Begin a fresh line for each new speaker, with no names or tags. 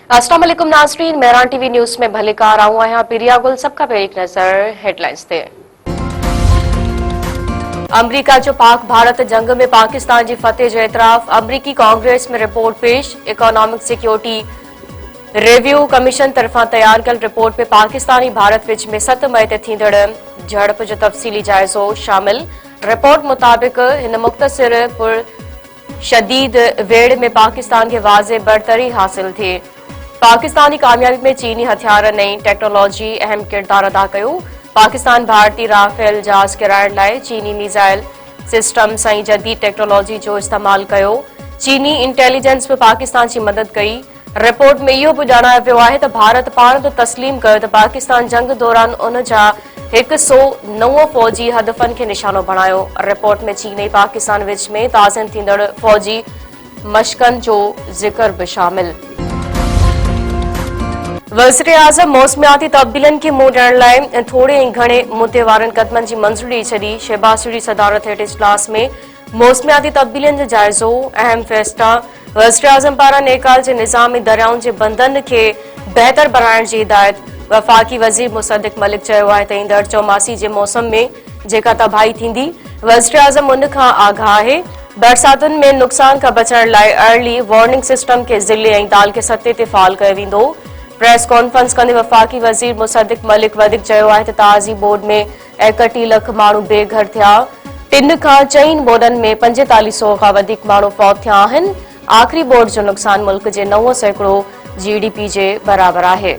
अस्सलाम वालेकुम नाज़रीन, मेहरान टीवी न्यूज़ में भले का रहा आहियां पिरिया गुल। सबका पे एक नज़र हेडलाइंस ते। अमरीका जो पाक भारत जंग में पाकिस्तान की फतेह जो एतराफ़। अमरीकी कांग्रेस में रिपोर्ट पेश। इकोनॉमिक सिक्योरिटी रिव्यू कमीशन तरफां तैयार कल रिपोर्ट में पाकिस्तानी भारत विच में 7 मई ते थींदड़ झड़प जो तफ़सीली जायज़ो शामिल। रिपोर्ट मुताबिक इन मुख्तसर पुर शदीद वेड़ में पाकिस्तान के वाज़े बरतरी हासिल थी। पाकिस्तानी कामयाबी में चीनी हथियार नई टेक्नोलॉजी अहम किरदार अदा कयो। पाकिस्तान भारतीय राफेल जहाज किराइण लाइ चीनी मिसाइल सिस्टम सां जदीद टेक्नोलॉजी जो इस्तेमाल कयो। चीनी इंटेलिजेंस भी पाकिस्तान की मदद कई। रिपोर्ट में इहो भी ॼाणायो वियो आहे त भारत पाण तो तस्लीम कयो त पाकिस्तान जंग दौरान उन जा 109 फौजी हदफन के निशानो बणायो। रिपोर्ट में चीन ऐं पाकिस्तान विच में ताज़िम थींदड़ फौजी मशक़नि जो ज़िक्र भी शामिल। वज़ीर आज़म मौसमियाती तब्दीलियुनि खे मुंहुं ॾियण लाइ थोड़े ऐं घणे मुद्दे वारनि क़दमनि जी मंज़ूरी ॾेई छॾी। शहबाज़ शरीफ़ सदारत हेठि इजलास में मौसमियाती तब्दीलियुनि जो जाइज़ो अहम फ़ैसिला। वज़ीर आज़म पारां नेकाल जे निज़ाम ऐं दरियाउनि जे बंदनि खे बहितर बणाइण जी हिदायत। वफ़ाक़ी वज़ीर मुसद्दिक़ मलिक चयो आहे त ईंदड़ चौमासी जे मौसम में जेका तबाही थींदी वज़ीर आज़म उन खां आगाह आहे। बरसातुनि में नुक़सान खां बचण लाइ अर्ली वार्निंग सिस्टम खे ज़िले ऐं दाल के सते ते फ़ाल कयो वेंदो। प्रेस कॉन्फ्रेंस कंदे वफ़ाक़ी वज़ीर मुसद्दिक़ मलिक वधीक चयो आहे त ताज़ी बोर्ड में 31 लख माण्हू बेघर थिया। 3 खां 4 बोर्डनि में 4500 खां वधीक माण्हू फौत थिया आहिनि। आख़िरी बोर्ड जो नुक़सान मुल्क जे 9% GDP जे बराबर आहे।